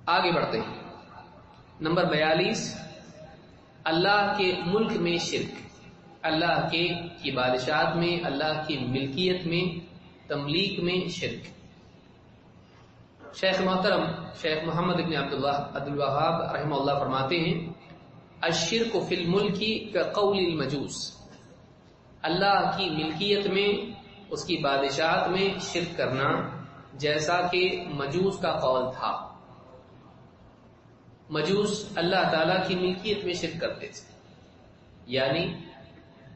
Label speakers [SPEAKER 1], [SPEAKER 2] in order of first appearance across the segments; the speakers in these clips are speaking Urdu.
[SPEAKER 1] آگے بڑھتے ہیں. نمبر 42، اللہ کے ملک میں شرک، اللہ کی بادشاہت میں، اللہ کی ملکیت میں، تملیک میں شرک. شیخ محترم شیخ محمد بن عبد الوہاب رحمہ اللہ فرماتے ہیں الشرک فی الملک کقول المجوس، اللہ کی ملکیت میں، اس کی بادشاہت میں شرک کرنا جیسا کہ مجوس کا قول تھا. مجوس اللہ تعالیٰ کی ملکیت میں شرک کرتے تھے، یعنی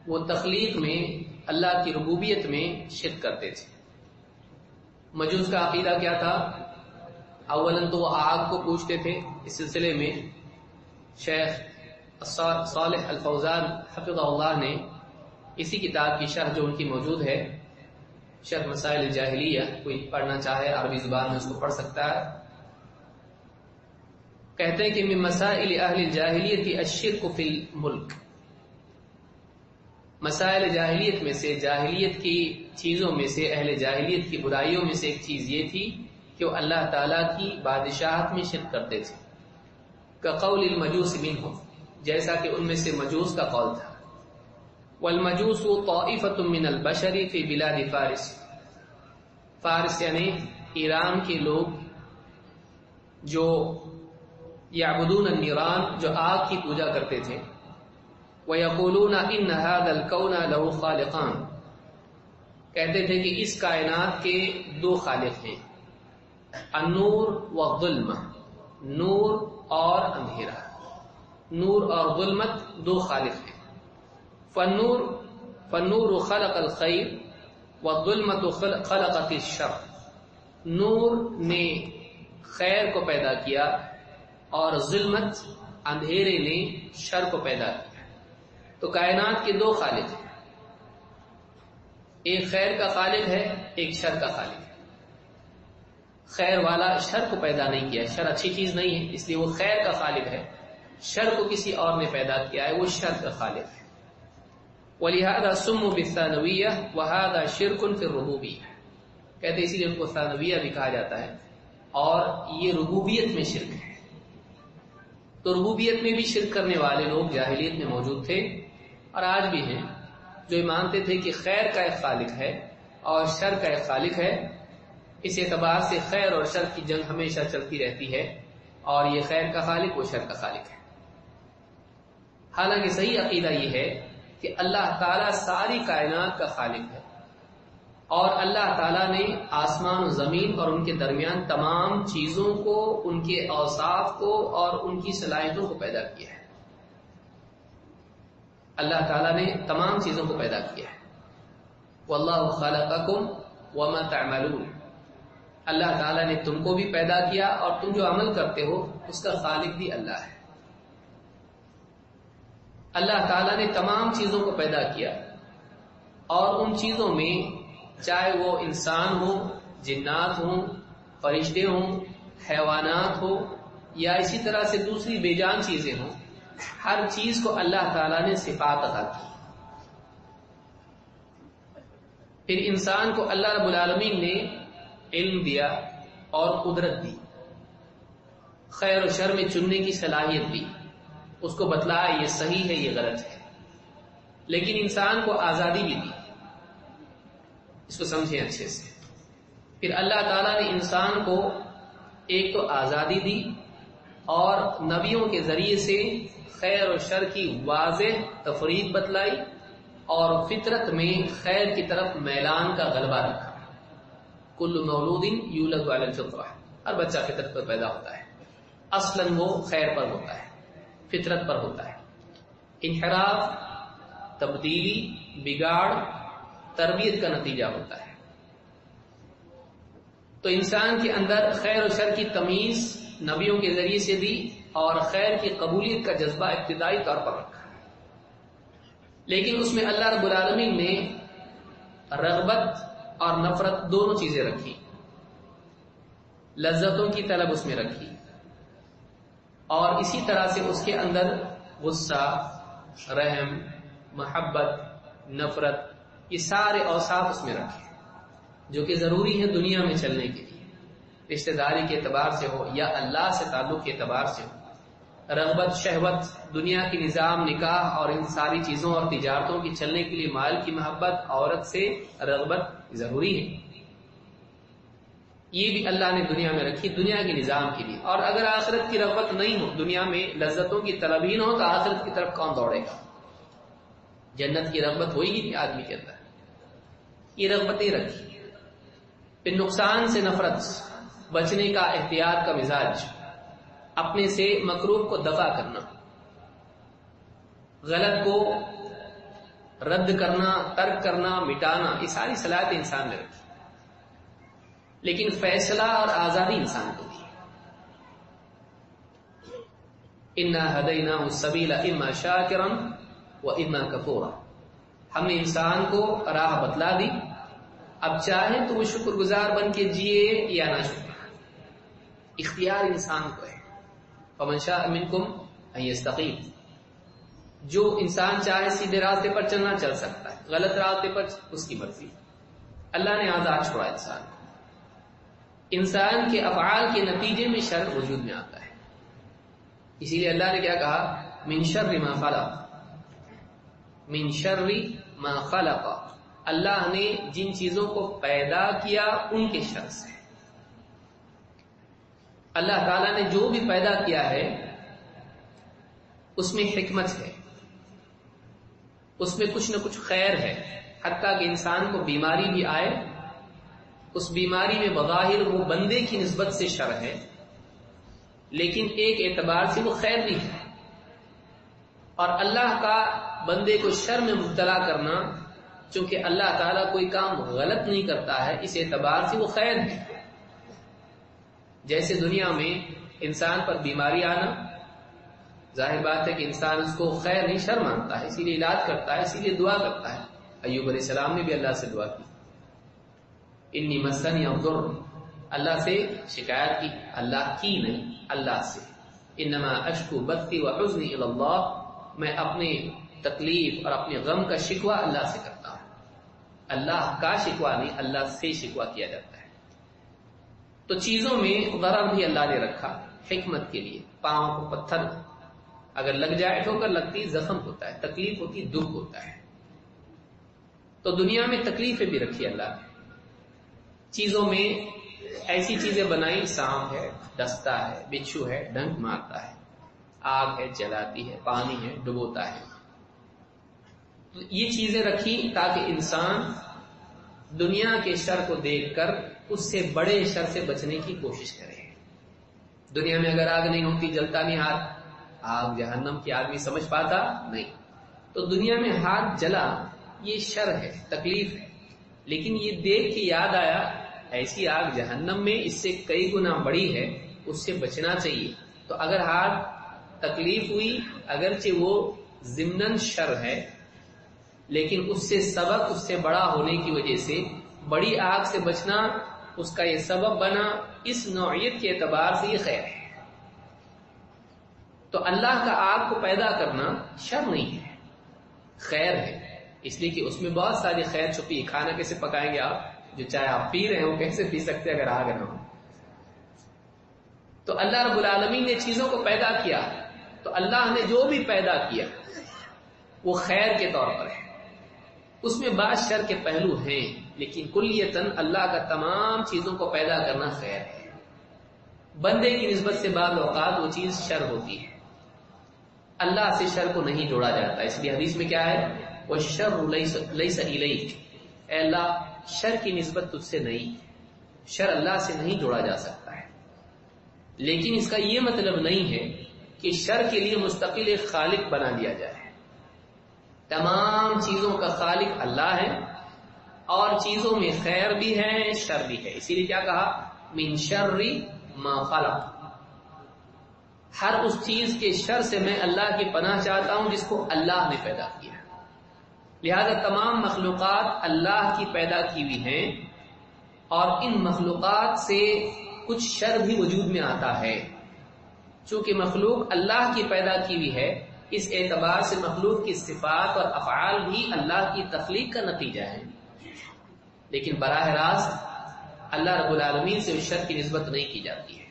[SPEAKER 1] وہ تخلیق میں اللہ کی ربوبیت میں شرک کرتے تھے. مجوس کا عقیدہ کیا تھا؟ اولاً تو وہ آگ کو پوجتے تھے. اس سلسلے میں شیخ صالح الفوزان حفظہ اللہ نے اسی کتاب کی شرح جو ان کی موجود ہے، شرح مسائل الجاہلیہ، کوئی پڑھنا چاہے عربی زبان میں اس کو پڑھ سکتا ہے. کہتے ہیں کہ من مسائل اہل الجاہلیت الشرک فی الملک، مسائل جاہلیت میں سے، جاہلیت کی چیزوں میں سے، اہل جاہلیت کی برائیوں میں سے ایک چیز یہ تھی کہ وہ اللہ تعالیٰ کی بادشاہت میں شرک کرتے تھے. کقول المجوس منہم، جیسا کہ ان میں سے مجوس کا قول تھا. والمجوس طائفۃ من البشر فی بلاد فارس، فارس یعنی ایران کے لوگ جو یعبدون النیران، جو آگ کی پوجا کرتے تھے. وَيَقُولُونَ إِنَّ هَذَا الْكَوْنَ لَهُ خَالِقَانِ، کہتے تھے کہ اس کائنات کے دو خالق ہیں، النور والظلمہ، نور اور اندھیرا. نور اور ظلمت دو خالق ہیں. فالنور خلق الخیر والظلمت خلقت الشر، نور نے خیر کو پیدا کیا اور ظلمت اندھیرے نے شر کو پیدا کیا. تو کائنات کے دو خالق ہیں، ایک خیر کا خالق ہے، ایک شر کا خالق ہے. خیر والا شر کو پیدا نہیں کیا، شر اچھی چیز نہیں ہے اس لیے وہ خیر کا خالق ہے. شر کو کسی اور نے پیدا کیا ہے، وہ شر کا خالق ہے. وَلِهَذَا سُمُّوا بِالثَّانَوِيَّةِ وَهَذَا شِرْكٌ فِي الرُّبُوبِيَّةِ، کہتے اسی لیے ان کو ثانویہ بھی کہا جاتا ہے، اور یہ ربوبیت میں شرک ہے. تو ربوبیت میں بھی شرک کرنے والے لوگ جاہلیت میں موجود تھے اور آج بھی ہیں، جو مانتے تھے کہ خیر کا ایک خالق ہے اور شر کا ایک خالق ہے. اس اعتبار سے خیر اور شر کی جنگ ہمیشہ چلتی رہتی ہے، اور یہ خیر کا خالق، وہ شر کا خالق ہے. حالانکہ صحیح عقیدہ یہ ہے کہ اللہ تعالیٰ ساری کائنات کا خالق ہے، اور اللہ تعالیٰ نے آسمان و زمین اور ان کے درمیان تمام چیزوں کو، ان کے اوصاف کو اور ان کی صلاحیتوں کو پیدا کیا ہے. اللہ تعالیٰ نے تمام چیزوں کو پیدا کیا ہے. واللہ خلقکم وما تعملون، اللہ تعالیٰ نے تم کو بھی پیدا کیا اور تم جو عمل کرتے ہو اس کا خالق بھی اللہ ہے. اللہ تعالیٰ نے تمام چیزوں کو پیدا کیا، اور ان چیزوں میں چاہے وہ انسان ہو، جنات ہوں، فرشتے ہوں، حیوانات ہو، یا اسی طرح سے دوسری بے جان چیزیں ہوں، ہر چیز کو اللہ تعالیٰ نے صفات عطا کی. پھر انسان کو اللہ رب العالمین نے علم دیا اور قدرت دی، خیر و شر میں چننے کی صلاحیت دی، اس کو بتلایا یہ صحیح ہے یہ غلط ہے، لیکن انسان کو آزادی بھی دی. اس کو سمجھیں اچھے سے. پھر اللہ تعالیٰ نے انسان کو ایک تو آزادی دی، اور نبیوں کے ذریعے سے خیر و شر کی واضح تفریق بتلائی، اور فطرت میں خیر کی طرف میلان کا غلبہ رکھا. کل مولود یولد علی الفطرہ، ہر بچہ فطرت پر پیدا ہوتا ہے، اصلاً وہ خیر پر ہوتا ہے، فطرت پر ہوتا ہے. انحراف، تبدیلی، بگاڑ تربیت کا نتیجہ ہوتا ہے. تو انسان کے اندر خیر و شر کی تمیز نبیوں کے ذریعے سے دی، اور خیر کی قبولیت کا جذبہ ابتدائی طور پر رکھا. لیکن اس میں اللہ رب العالمین نے رغبت اور نفرت دونوں چیزیں رکھی، لذتوں کی طلب اس میں رکھی، اور اسی طرح سے اس کے اندر غصہ، رحم، محبت، نفرت، یہ سارے اوصاف اس میں رکھے جو کہ ضروری ہے دنیا میں چلنے کے لیے. رشتہ داری کے اعتبار سے ہو یا اللہ سے تعلق کے اعتبار سے ہو، رغبت، شہوت، دنیا کی نظام، نکاح اور ان ساری چیزوں اور تجارتوں کی چلنے کے لیے مال کی محبت، عورت سے رغبت ضروری ہے، یہ بھی اللہ نے دنیا میں رکھی دنیا کے نظام کے لیے۔ اور اگر آخرت کی رغبت نہیں ہو، دنیا میں لذتوں کی طلب ہی نہ ہو، تو آخرت کی طرف کون دوڑے گا؟ جنت کی رغبت ہوئی گی آدمی کے اندر، یہ رغبتیں رکھی۔ پھر نقصان سے نفرت، بچنے کا احتیاط کا مزاج، اپنے سے مکروہ کو دفع کرنا، غلط کو رد کرنا، ترک کرنا، مٹانا، یہ ساری صلاحیت انسان نے رکھی، لیکن فیصلہ اور آزادی انسان کو دی۔ انا ہدیناہ السبیل اما شاکرا و اما کفورا، ہم نے انسان کو راہ بتلا دی، اب چاہے تو وہ شکر گزار بن کے جیے یا نہ شکر، اختیار انسان کو ہے۔ فمن شاء منکم ان یستقیم، جو انسان چاہے سیدھے راستے پر چلنا چل سکتا ہے، غلط راستے پر اس کی مرضی، اللہ نے آزاد چھوڑا انسان کو۔ انسان کے افعال کے نتیجے میں شر وجود میں آتا ہے، اسی لیے اللہ نے کیا کہا؟ من شر ما خلق، من شر ما خلق، اللہ نے جن چیزوں کو پیدا کیا ان کے شر سے۔ اللہ تعالیٰ نے جو بھی پیدا کیا ہے اس میں حکمت ہے، اس میں کچھ نہ کچھ خیر ہے، حتیٰ کہ انسان کو بیماری بھی آئے، اس بیماری میں بظاہر وہ بندے کی نسبت سے شر ہے، لیکن ایک اعتبار سے وہ خیر بھی ہے، اور اللہ کا بندے کو شر میں مبتلا کرنا، چونکہ اللہ تعالیٰ کوئی کام غلط نہیں کرتا ہے، اس اعتبار سے وہ خیر ہے۔ جیسے دنیا میں انسان پر بیماری آنا، ظاہر بات ہے کہ انسان اس کو خیر نہیں شر مانتا ہے، اسی لیے علاج کرتا ہے، اسی لیے دعا کرتا ہے۔ ایوب علیہ السلام نے بھی اللہ سے دعا کی، انی مسنی الضر، اللہ سے شکایت کی، اللہ کی نہیں، اللہ سے، انما اشکو بثی وحزنی الی اللہ، میں اپنے تکلیف اور اپنے غم کا شکوہ اللہ سے کرتا ہوں، اللہ کا شکوہ نہیں، اللہ سے شکوہ کیا جاتا ہے۔ تو چیزوں میں ضرر بھی اللہ نے رکھا حکمت کے لیے، پاؤں کو پتھر اگر لگ جائے، ٹھوکر لگتی زخم ہوتا ہے، تکلیف ہوتی، دکھ ہوتا ہے، تو دنیا میں تکلیفیں بھی رکھی اللہ نے، چیزوں میں ایسی چیزیں بنائی، سانپ ہے ڈستا ہے، بچھو ہے ڈنک مارتا ہے، آگ ہے جلاتی ہے، پانی ہے ڈبوتا ہے، تو یہ چیزیں رکھی تاکہ انسان دنیا کے شر کو دیکھ کر اس سے بڑے شر سے بچنے کی کوشش کرے۔ دنیا میں اگر آگ نہیں ہوتی، جلتا نہیں ہاتھ، آگ جہنم کی آدمی سمجھ پاتا نہیں، تو دنیا میں ہاتھ جلا یہ شر ہے، تکلیف ہے، لیکن یہ دیکھ کے یاد آیا ایسی آگ جہنم میں اس سے کئی گنا بڑی ہے، اس سے بچنا چاہیے، تو اگر ہاتھ تکلیف ہوئی، اگرچہ وہ ضمناً شر ہے، لیکن اس سے سبب اس سے بڑا ہونے کی وجہ سے بڑی آگ سے بچنا اس کا یہ سبب بنا، اس نوعیت کے اعتبار سے یہ خیر ہے۔ تو اللہ کا آگ کو پیدا کرنا شر نہیں ہے، خیر ہے، اس لیے کہ اس میں بہت ساری خیر چھپی ہے۔ کھانا کیسے پکائیں گے آپ؟ جو چائے آپ پی رہے ہو کیسے پی سکتے اگر آگ نہ ہو؟ تو اللہ رب العالمین نے چیزوں کو پیدا کیا، تو اللہ نے جو بھی پیدا کیا وہ خیر کے طور پر ہے، اس میں بعض شر کے پہلو ہیں، لیکن کلیتاً اللہ کا تمام چیزوں کو پیدا کرنا خیر ہے۔ بندے کی نسبت سے بعض اوقات وہ چیز شر ہوتی ہے، اللہ سے شر کو نہیں جوڑا جاتا، اس لیے حدیث میں کیا ہے؟ وَالشَّرُّ لَيْسَ إِلَيْكَ، اے اللہ شر کی نسبت تجھ سے نہیں، شر اللہ سے نہیں جوڑا جا سکتا ہے، لیکن اس کا یہ مطلب نہیں ہے کہ شر کے لیے مستقل ایک خالق بنا دیا جائے۔ تمام چیزوں کا خالق اللہ ہے، اور چیزوں میں خیر بھی ہے شر بھی ہے، اسی لیے کیا کہا؟ من شر ما خلق، ہر اس چیز کے شر سے میں اللہ کی پناہ چاہتا ہوں جس کو اللہ نے پیدا کیا، لہذا تمام مخلوقات اللہ کی پیدا کی ہوئی ہیں، اور ان مخلوقات سے کچھ شر بھی وجود میں آتا ہے، چونکہ مخلوق اللہ کی پیدا کی ہوئی ہے، اس اعتبار سے مخلوق کی صفات اور افعال بھی اللہ کی تخلیق کا نتیجہ ہے، لیکن براہ راست اللہ رب العالمین سے اس شر کی نسبت نہیں کی جاتی ہے۔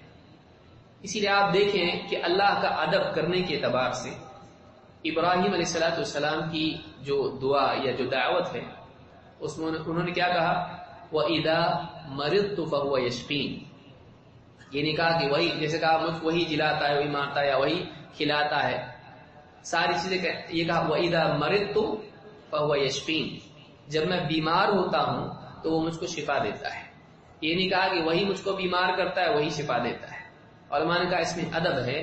[SPEAKER 1] اسی لیے آپ دیکھیں کہ اللہ کا ادب کرنے کے اعتبار سے ابراہیم علیہ السلام کی جو دعا یا جو دعوت ہے اس میں انہوں نے کیا کہا، وَإِذَا مَرِضْتُ فَهُوَ يَشْفِينِ، یہ نہیں کہا کہ وہی، جیسے کہا مجھ وہی جلاتا ہے، وہی مارتا ہے، یا وہی کھلاتا ہے، ساری چیزیں یہ کہا وَإِذَا مَرِضْتُ فَهُوَ يَشْفِينِ، جب میں بیمار ہوتا ہوں تو وہ مجھ کو شفا دیتا ہے۔ یہ نہیں کہا کہ وہی مجھ کو بیمار کرتا ہے، وہی شفا دیتا ہے۔ علماء نے کہا اس میں ادب ہے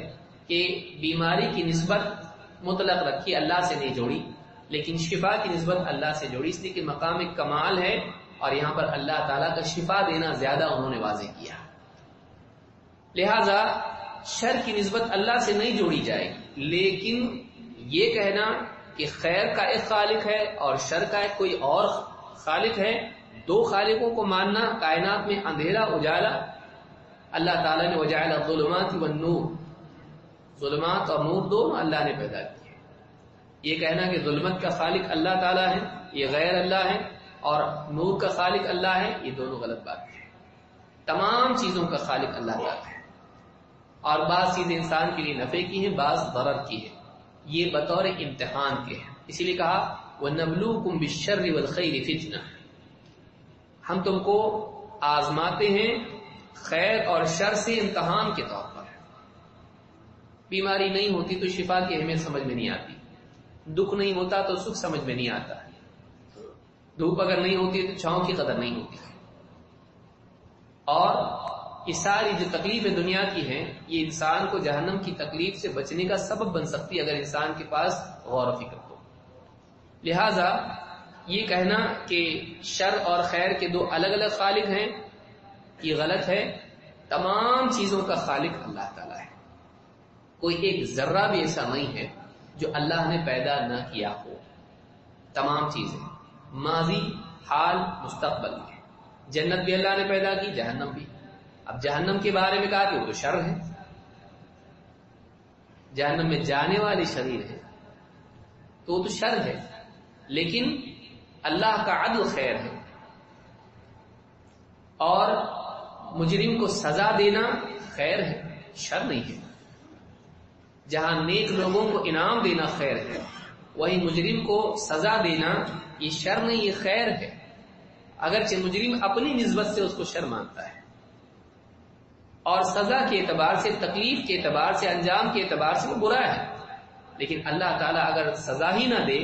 [SPEAKER 1] کہ بیماری کی نسبت مطلق رکھی، اللہ سے نہیں جوڑی، لیکن شفا کی نسبت اللہ سے جوڑی، اس لیے کہ مقام کمال ہے، اور یہاں پر اللہ تعالیٰ کا شفا دینا زیادہ انہوں نے واضح کیا۔ لہذا شر کی نسبت اللہ سے نہیں جوڑی جائے گی، لیکن یہ کہنا کہ خیر کا ایک خالق ہے اور شر کا ایک کوئی اور خالق ہے، دو خالقوں کو ماننا، کائنات میں اندھیرا اجالا اللہ تعالیٰ نے وجعل الظلمات والنور، ظلمات اور نور دونوں اللہ نے پیدا کیے۔ یہ کہنا کہ ظلمت کا خالق اللہ تعالیٰ ہے، یہ غیر اللہ ہے، اور نور کا خالق اللہ ہے، یہ دونوں غلط بات ہے۔ تمام چیزوں کا خالق اللہ تعالیٰ ہے، اور بعض چیزیں انسان کے لیے نفع کی ہیں، بعض ضرر کی ہے، یہ بطور امتحان کے ہیں۔ اسی لیے کہا وَنَبْلُوكُمْ بِالشَّرِّ وَالْخَيْرِ فِتْنَةً، ہم تم کو آزماتے ہیں خیر اور شر سے امتحان کے طور پر۔ بیماری نہیں ہوتی تو شفا کی اہمیت سمجھ میں نہیں آتی، دکھ نہیں ہوتا تو سکھ سمجھ میں نہیں آتا، دھوپ اگر نہیں ہوتی تو چھاؤں کی قدر نہیں ہوتی، اور یہ ساری جو تکلیفیں دنیا کی ہیں یہ انسان کو جہنم کی تکلیف سے بچنے کا سبب بن سکتی ہے اگر انسان کے پاس غور و فکر ہو۔ لہذا یہ کہنا کہ شر اور خیر کے دو الگ الگ خالق ہیں یہ غلط ہے۔ تمام چیزوں کا خالق اللہ تعالیٰ ہے، کوئی ایک ذرہ بھی ایسا نہیں ہے جو اللہ نے پیدا نہ کیا ہو۔ تمام چیزیں ماضی، حال، مستقبل میں، جنت بھی اللہ نے پیدا کی، جہنم بھی۔ اب جہنم کے بارے میں کہا کہ وہ تو شر ہے، جہنم میں جانے والی شریر ہے تو وہ تو شر ہے، لیکن اللہ کا عدل خیر ہے، اور مجرم کو سزا دینا خیر ہے، شر نہیں ہے۔ جہاں نیک لوگوں کو انعام دینا خیر ہے، وہی مجرم کو سزا دینا یہ شر نہیں، یہ خیر ہے، اگرچہ مجرم اپنی نسبت سے اس کو شر مانتا ہے، اور سزا کے اعتبار سے، تکلیف کے اعتبار سے، انجام کے اعتبار سے وہ برا ہے، لیکن اللہ تعالیٰ اگر سزا ہی نہ دے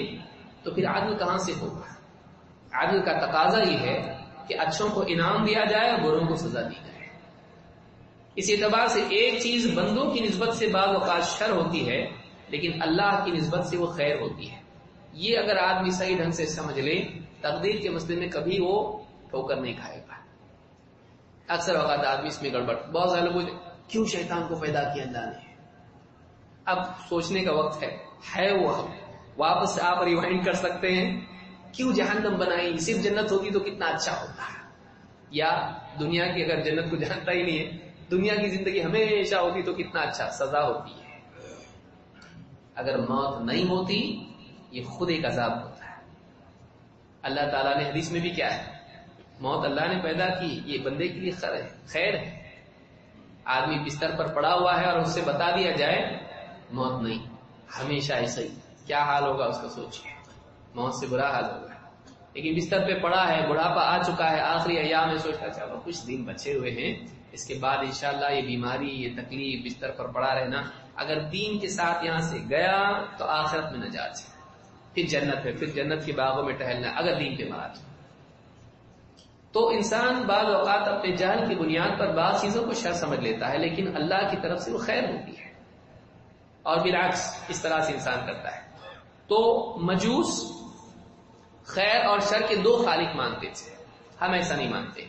[SPEAKER 1] تو پھر عدل کہاں سے ہوگا؟ عدل کا تقاضا یہ ہے کہ اچھوں کو انعام دیا جائے اور بروں کو سزا دی جائے۔ اس اعتبار سے ایک چیز بندوں کی نسبت سے بعض اوقات شر ہوتی ہے، لیکن اللہ کی نسبت سے وہ خیر ہوتی ہے۔ یہ اگر آدمی صحیح ڈھنگ سے سمجھ لے، تقدیر کے مسئلے میں کبھی وہ ٹھوکر نہیں کھائے گا۔ اکثر اوقات آدمی اس میں گڑبڑ، بہت سارے لوگ کیوں شیطان کو پیدا کیا اللہ نے؟ اب سوچنے کا وقت ہے وہ واپس سے آپ ریوائنڈ کر سکتے ہیں، کیوں جہنم بنائی؟ صرف جنت ہوتی تو کتنا اچھا ہوتا ہے، یا دنیا کی اگر جنت کو جانتا ہی نہیں ہے، دنیا کی زندگی ہمیشہ ہوتی تو کتنا اچھا، سزا ہوتی ہے۔ اگر موت نہیں ہوتی یہ خود ایک عذاب ہوتا ہے۔ اللہ تعالیٰ نے حدیث میں بھی کیا ہے، موت اللہ نے پیدا کی، یہ بندے کے لیے خیر ہے۔ آدمی بستر پر پڑا ہوا ہے اور اس سے بتا دیا جائے موت نہیں، ہمیشہ ایسا ہی، کیا حال ہوگا اس کا سوچیے، موت سے برا حال ہوگا۔ لیکن بستر پہ پڑا ہے، بڑھاپا آ چکا ہے، آخری ایام میں سوچتا چلو کچھ دن بچے ہوئے ہیں، اس کے بعد انشاءاللہ یہ بیماری، یہ تکلیف، بستر پر پڑا رہنا، اگر دین کے ساتھ یہاں سے گیا تو آخرت میں نجات ہے، پھر جنت ہے، پھر جنت کے باغوں میں ٹہلنا، اگر دین پہ مرا تو انسان بعض اوقات اپنے جہل کی بنیاد پر بعض چیزوں کو شر سمجھ لیتا ہے، لیکن اللہ کی طرف سے وہ خیر ہوتی ہے، اور بالعکس اس طرح سے انسان کرتا ہے۔ تو مجوس خیر اور شر کے دو خالق مانتے تھے، ہم ایسا نہیں مانتے۔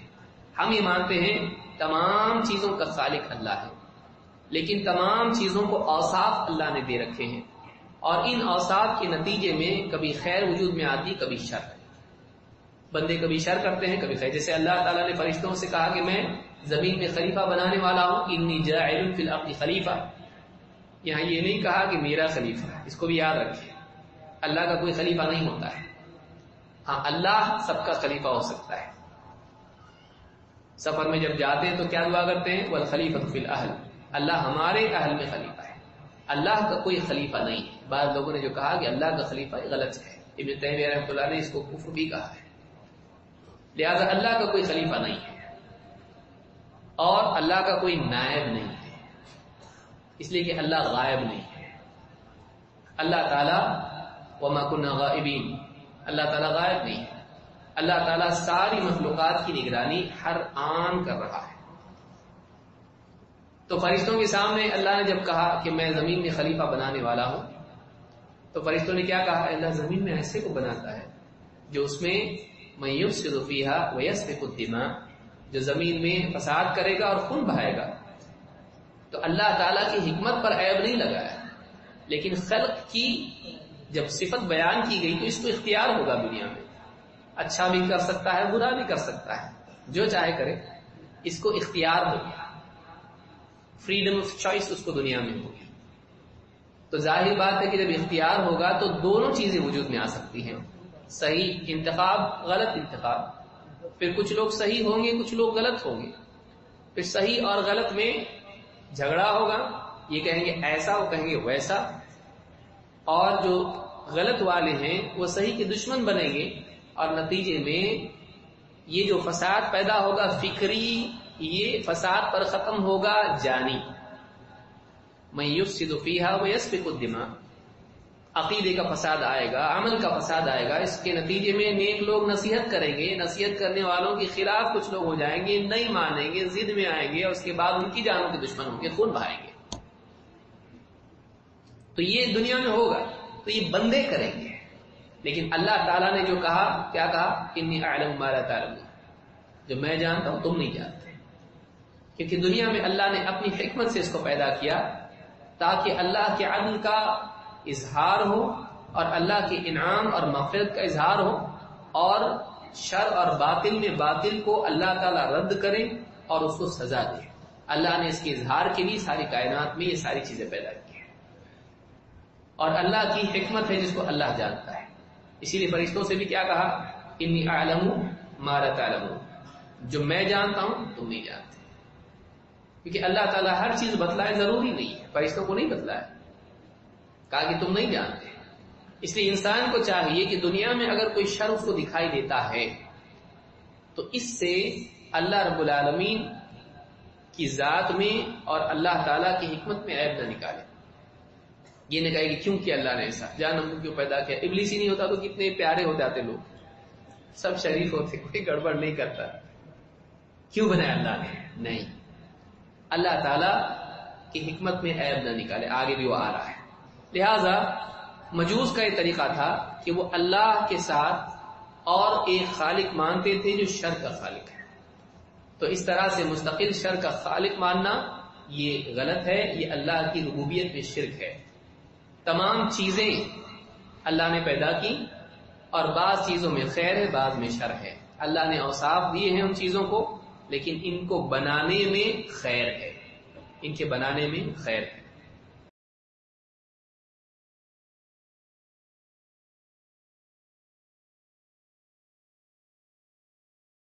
[SPEAKER 1] ہم یہ مانتے ہیں تمام چیزوں کا خالق اللہ ہے، لیکن تمام چیزوں کو اوصاف اللہ نے دے رکھے ہیں، اور ان اوصاف کے نتیجے میں کبھی خیر وجود میں آتی، کبھی شر۔ بندے کبھی شر کرتے ہیں، کبھی خیر، جیسے اللہ تعالیٰ نے فرشتوں سے کہا کہ میں زمین میں خلیفہ بنانے والا ہوں، انی جاعل فی الارض خلیفہ۔ یہاں یہ نہیں کہا کہ میرا خلیفہ ہے، اس کو بھی یاد رکھیں، اللہ کا کوئی خلیفہ نہیں ہوتا ہے، ہاں اللہ سب کا خلیفہ ہو سکتا ہے۔ سفر میں جب جاتے ہیں تو کیا دعا کرتے ہیں؟ والخلیفۃ فی الاہل، اللہ ہمارے اہل میں خلیفہ ہے، اللہ کا کوئی خلیفہ نہیں ہے۔ بعض لوگوں نے جو کہا کہ اللہ کا خلیفہ غلط ہے، ابن تیمیہ رحمۃ اللہ نے اس کو کفر بھی کہا ہے، لہذا اللہ کا کوئی خلیفہ نہیں ہے اور اللہ کا کوئی نائب نہیں ہے، اس لیے کہ اللہ غائب نہیں ہے۔ اللہ تعالیٰ وما كنا غائبین، اللہ تعالیٰ غائب نہیں ہے، اللہ تعالیٰ ساری مخلوقات کی نگرانی ہر آن کر رہا ہے۔ تو فرشتوں کے سامنے اللہ نے جب کہا کہ میں زمین میں خلیفہ بنانے والا ہوں، تو فرشتوں نے کیا کہا؟ اللہ زمین میں ایسے کو بناتا ہے جو اس میں من یفسد فیہا ویسفک الدماء، جو زمین میں فساد کرے گا اور خون بہائے گا۔ تو اللہ تعالیٰ کی حکمت پر عیب نہیں لگایا، لیکن خلق کی جب صفت بیان کی گئی تو اس کو اختیار ہوگا دنیا میں، اچھا بھی کر سکتا ہے برا بھی کر سکتا ہے، جو چاہے کرے، اس کو اختیار ہوگا، فریڈم آف چوائس اس کو دنیا میں ہوگی۔ تو ظاہر بات ہے کہ جب اختیار ہوگا تو دونوں چیزیں وجود میں آ سکتی ہیں، صحیح انتخاب، غلط انتخاب، پھر کچھ لوگ صحیح ہوں گے کچھ لوگ غلط ہوں گے، پھر صحیح اور غلط میں جھگڑا ہوگا، یہ کہیں گے ایسا وہ کہیں گے ویسا، اور جو غلط والے ہیں وہ صحیح کے دشمن بنیں گے، اور نتیجے میں یہ جو فساد پیدا ہوگا فکری، یہ فساد پر ختم ہوگا جانی۔ من یفسد فیہا ویسفک الدماء، عقیدے کا فساد آئے گا، عمل کا فساد آئے گا، اس کے نتیجے میں نیک لوگ نصیحت کریں گے، نصیحت کرنے والوں کے خلاف کچھ لوگ ہو جائیں گے، نہیں مانیں گے، ضد میں آئیں گے، اور اس کے بعد ان کی جانوں کے دشمن ہوں گے، خون بہائیں گے۔ تو یہ دنیا میں ہوگا، تو یہ بندے کریں گے، لیکن اللہ تعالیٰ نے جو کہا، کیا کہا؟ انی اعلم ما لا تعلمون، جو میں جانتا ہوں تم نہیں جانتے، کیونکہ دنیا میں اللہ نے اپنی حکمت سے اس کو پیدا کیا تاکہ اللہ کے عدل کا اظہار ہو اور اللہ کے انعام اور مغفرت کا اظہار ہو، اور شر اور باطل میں باطل کو اللہ تعالیٰ رد کرے اور اس کو سزا دے۔ اللہ نے اس کے اظہار کے لیے ساری کائنات میں یہ ساری چیزیں پیدا کی ہیں، اور اللہ کی حکمت ہے جس کو اللہ جانتا ہے۔ اسی لیے فرشتوں سے بھی کیا کہا؟ انی اعلم ما لا تعلمون، جو میں جانتا ہوں تم نہیں جانتے، کیونکہ اللہ تعالیٰ ہر چیز بتلائے ضروری نہیں ہے، فرشتوں کو نہیں بتلایا، کہا کہ تم نہیں جانتے۔ اس لیے انسان کو چاہیے کہ دنیا میں اگر کوئی شر اس کو دکھائی دیتا ہے تو اس سے اللہ رب العالمین کی ذات میں اور اللہ تعالیٰ کی حکمت میں عیب نہ نکالے، یہ نہ کہے کہ کیوں کیا اللہ نے ایسا، جہنم کو کیوں پیدا کیا، ابلیس ہی نہیں ہوتا تو کتنے پیارے ہو جاتے لوگ، سب شریف ہوتے، کوئی گڑبڑ نہیں کرتا، کیوں بنایا اللہ نے؟ نہیں، اللہ تعالیٰ کی حکمت میں عیب نہ نکالے، آگے بھی وہ آ رہا ہے۔ لہذا مجوس کا یہ طریقہ تھا کہ وہ اللہ کے ساتھ اور ایک خالق مانتے تھے جو شر کا خالق ہے، تو اس طرح سے مستقل شر کا خالق ماننا یہ غلط ہے، یہ اللہ کی ربوبیت میں شرک ہے۔ تمام چیزیں اللہ نے پیدا کی، اور بعض چیزوں میں خیر ہے بعض میں شر ہے، اللہ نے اوصاف دیے ہیں ان چیزوں کو، لیکن ان کو بنانے میں خیر ہے، ان کے بنانے میں خیر ہے۔